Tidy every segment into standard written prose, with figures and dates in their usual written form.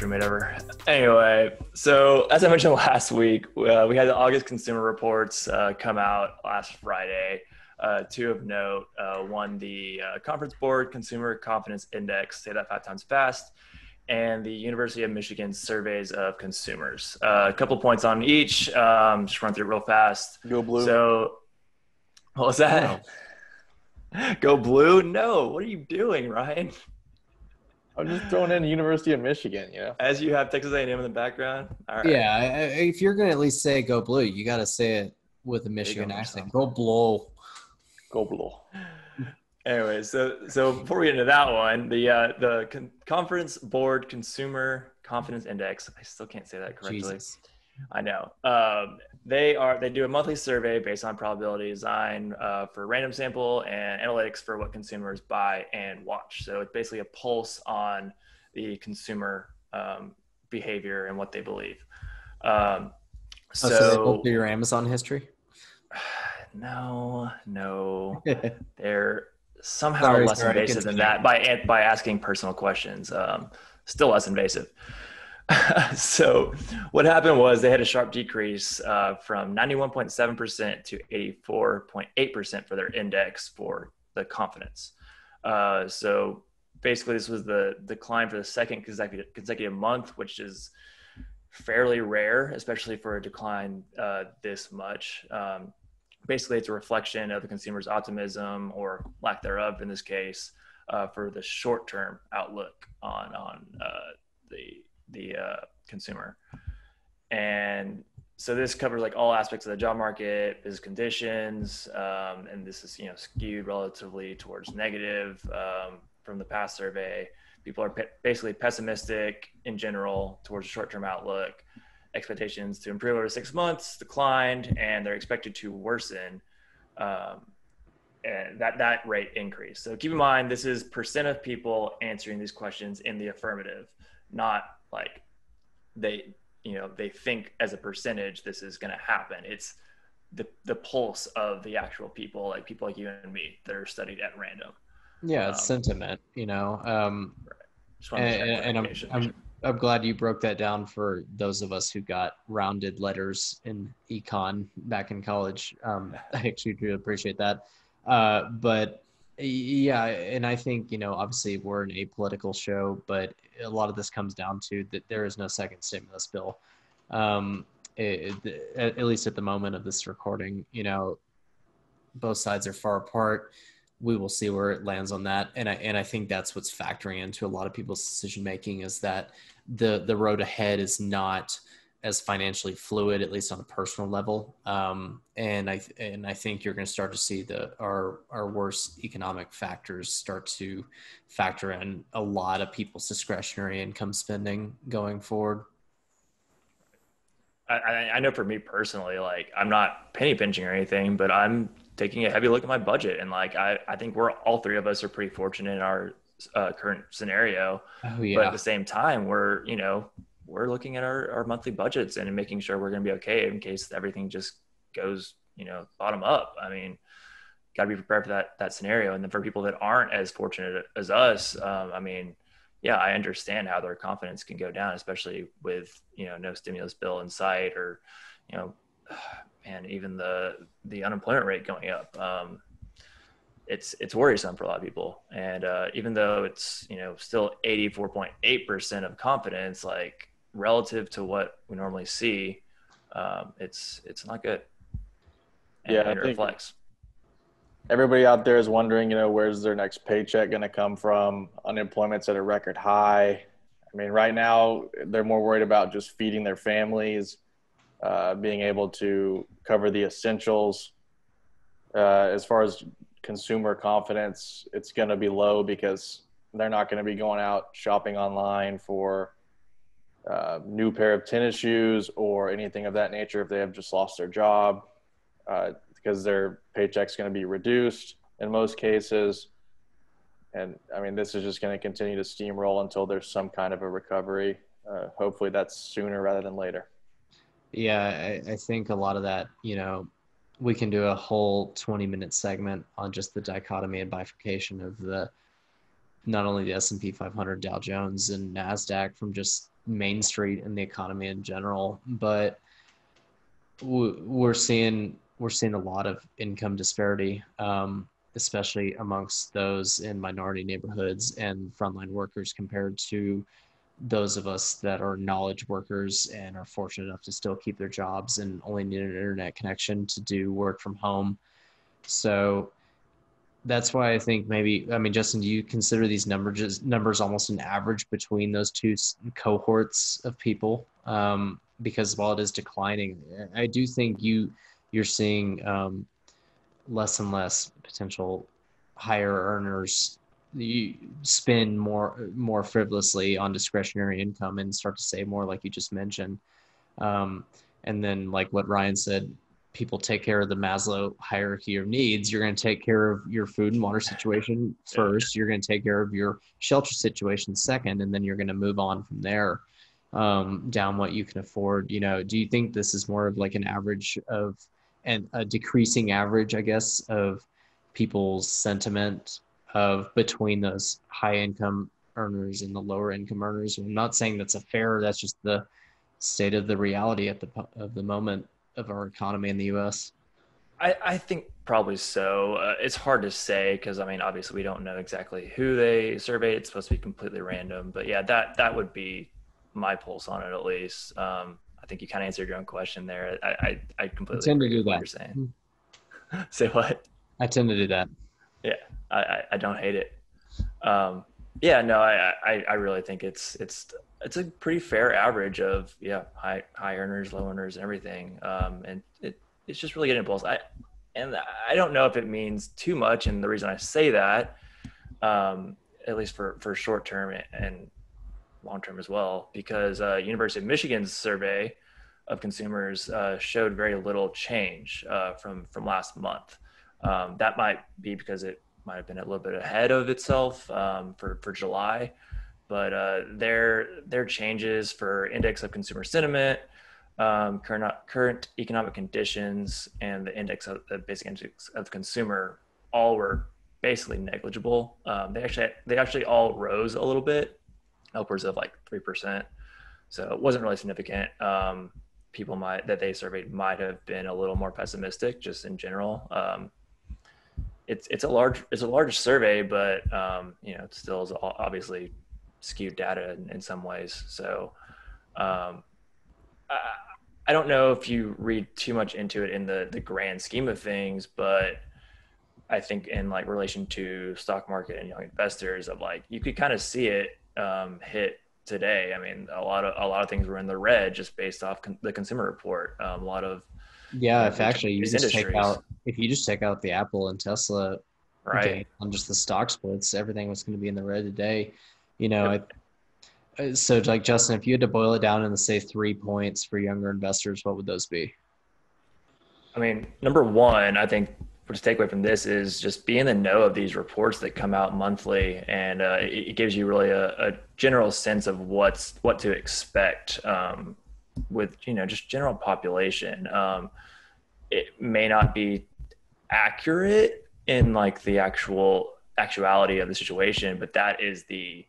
roommate ever. Anyway, so as I mentioned last week, we had the August consumer reports come out last Friday. Two of note, one, the Conference Board Consumer Confidence Index, say that 5 times fast, and the University of Michigan surveys of consumers. A couple points on each, just run through it real fast. Go blue. So, what was that? Go blue? No, what are you doing, Ryan? I'm just throwing in the University of Michigan, As you have Texas A&M in the background. All right. Yeah, if you're gonna at least say "go blue," you got to say it with a Michigan accent. Go blue. Go blue. Anyway, so before we get into that one, the Conference Board Consumer Confidence Index. I still can't say that correctly. Jesus. I know. They do a monthly survey based on probability design for random sample and analytics for what consumers buy and watch. So it's basically a pulse on the consumer behavior and what they believe. So they look through your Amazon history? No. They're somehow less invasive than that by asking personal questions. Still less invasive. So what happened was they had a sharp decrease from 91.7% to 84.8% for their index for the confidence. So basically this was the decline for the second consecutive month, which is fairly rare, especially for a decline this much. Basically it's a reflection of the consumer's optimism or lack thereof in this case for the short-term outlook on the consumer. And so this covers like all aspects of the job market, business conditions, and this is skewed relatively towards negative from the past survey. People are basically pessimistic in general towards the short-term outlook. Expectations to improve over 6 months declined, and they're expected to worsen. And that rate increased. So keep in mind, this is percent of people answering these questions in the affirmative, not like they think as a percentage this is going to happen. It's the pulse of the actual people, like people like you and me that are studied at random. Yeah, it's sentiment, Right. Just wanted to check I'm glad you broke that down for those of us who got rounded letters in econ back in college. I actually do appreciate that. But yeah, and I think, obviously we're an apolitical show, but a lot of this comes down to that there is no second stimulus bill. At least at the moment of this recording, both sides are far apart. We will see where it lands on that. And I think that's what's factoring into a lot of people's decision making, is that the road ahead is not as financially fluid, at least on a personal level. And I think you're going to start to see our worst economic factors start to factor in a lot of people's discretionary income spending going forward. I know for me personally, like I'm not penny pinching or anything, but I'm taking a heavy look at my budget. And like, I think all three of us are pretty fortunate in our current scenario. Oh, yeah. But at the same time, we're looking at our monthly budgets and making sure we're going to be okay in case everything just goes, bottom up. I mean, got to be prepared for that scenario. And then for people that aren't as fortunate as us, yeah, I understand how their confidence can go down, especially with, no stimulus bill in sight, or, and even the unemployment rate going up. It's worrisome for a lot of people. And even though it's, still 84.8% of confidence, like relative to what we normally see, it's not good. And Yeah, it reflects. Everybody out there is wondering, where's their next paycheck going to come from? Unemployment's at a record high. I mean, right now they're more worried about just feeding their families, being able to cover the essentials. As far as consumer confidence, it's going to be low because they're not going to be going out shopping online for new pair of tennis shoes or anything of that nature if they have just lost their job, because their paycheck's going to be reduced in most cases. And I mean, this is just going to continue to steamroll until there's some kind of a recovery. Hopefully that's sooner rather than later. Yeah, I think a lot of that, we can do a whole 20-minute segment on just the dichotomy and bifurcation of not only the S&P 500, Dow Jones, and NASDAQ from just Main Street and the economy in general. But we're seeing a lot of income disparity, especially amongst those in minority neighborhoods and frontline workers compared to those of us that are knowledge workers and are fortunate enough to still keep their jobs and only need an internet connection to do work from home. So that's why I think maybe, I mean, Justin, do you consider these numbers almost an average between those two cohorts of people? Because while it is declining, I do think you're seeing less and less potential higher earners you spend more frivolously on discretionary income and start to save more, like you just mentioned. Um, and then, like what Ryan said, people take care of the Maslow hierarchy of needs. You're going to take care of your food and water situation first. You're going to take care of your shelter situation second, and then you're going to move on from there down what you can afford. You know, do you think this is more of like an average of and a decreasing average, I guess, of people's sentiment of between those high income earners and the lower income earners? I'm not saying that's a fair. That's just the state of the reality at the moment of our economy in the U.S. I think probably so. It's hard to say because I mean, obviously, we don't know exactly who they surveyed. It's supposed to be completely random, but yeah, that would be my pulse on it at least. I think you kind of answered your own question there. I completely agree with what you're saying. Say what? I tend to do that. Yeah, I don't hate it. Yeah, no, I really think it's a pretty fair average of high earners, low earners, and everything. And it's just really getting impulse. I don't know if it means too much, and the reason I say that, at least for short term and long term as well, because University of Michigan's survey of consumers showed very little change from last month. That might be because it might have been a little bit ahead of itself for July, but their changes for index of consumer sentiment, current economic conditions, and the index of the basic index of consumer all were basically negligible. They actually all rose a little bit, upwards of like 3%. So it wasn't really significant. People that they surveyed might have been a little more pessimistic just in general. It's a large survey, but it still is obviously skewed data in some ways. So I don't know if you read too much into it in the grand scheme of things, but I think in like relation to stock market and young investors, of like you could kind of see it hit today. I mean, a lot of things were in the red just based off the consumer report. A lot of if you just take out the Apple and Tesla right on just the stock splits, everything was going to be in the red today. So like Justin, if you had to boil it down into say 3 points for younger investors, what would those be? I mean, number one, I think what to take away from this is just be in the know of these reports that come out monthly, and it gives you really a general sense of what to expect with just general population. It may not be accurate in like the actuality of the situation, but that is the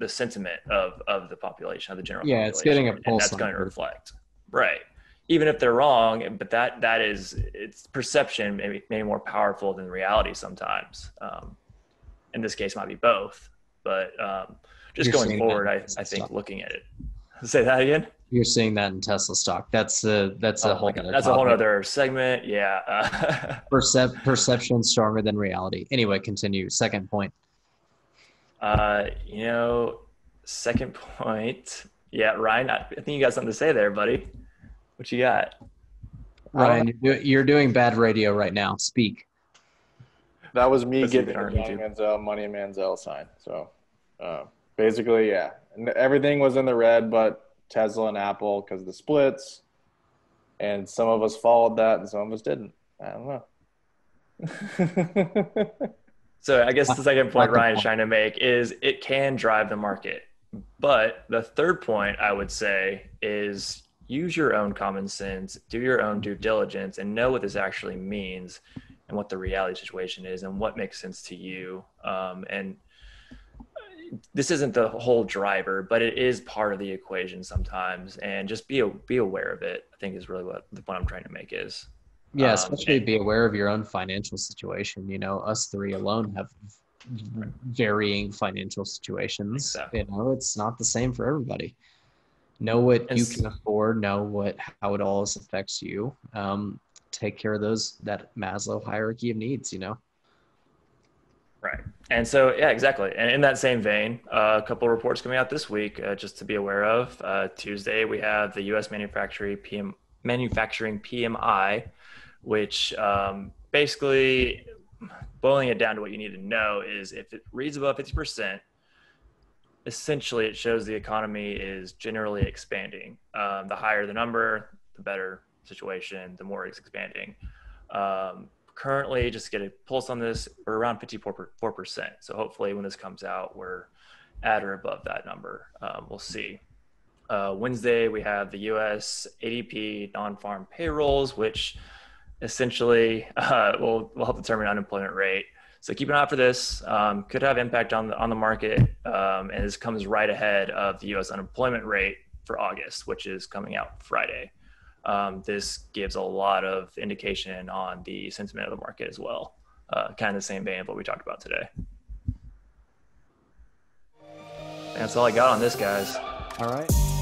sentiment of the population, of the general population. It's getting a pulse, and that's going to reflect, right? Even if they're wrong, but that is, it's perception maybe more powerful than reality sometimes. In this case, might be both, but just going forward, I think looking at it. Say that again. You're seeing that in Tesla stock. That's a whole other segment. Yeah. Perception stronger than reality. Anyway, continue. Second point. Second point. Yeah, Ryan, I think you got something to say there, buddy. What you got? Ryan, you're doing bad radio right now. Speak. That was me getting the Johnny Manziel, Money Manziel sign. So basically, yeah. And everything was in the red, but Tesla and Apple because of the splits. And some of us followed that and some of us didn't. I don't know. So I guess the second point Ryan's trying to make is it can drive the market. But the third point I would say is use your own common sense, do your own due diligence, and know what this actually means and what the reality situation is and what makes sense to you. And this isn't the whole driver, but it is part of the equation sometimes, and just be aware of it, I think, is really what the point I'm trying to make is. Yeah, especially be aware of your own financial situation. You know, us three alone have varying financial situations. Exactly. You know, it's not the same for everybody. Know what you can afford, know how it all affects you. Take care of that Maslow hierarchy of needs, you know? Right. And so, yeah, exactly. And in that same vein, a couple of reports coming out this week, just to be aware of. Tuesday, we have the U.S. manufacturing PMI, which basically, boiling it down to what you need to know is if it reads above 50%, essentially it shows the economy is generally expanding. The higher the number, the better situation, the more it's expanding. Currently, just to get a pulse on this, we're around 54%. So hopefully when this comes out, we're at or above that number. We'll see. Wednesday, we have the U.S. ADP non-farm payrolls, which essentially will help determine unemployment rate. So keep an eye out for this. Could have impact on the market, and this comes right ahead of the U.S. unemployment rate for August, which is coming out Friday. This gives a lot of indication on the sentiment of the market as well. Kind of the same vein of what we talked about today. That's all I got on this, guys. All right.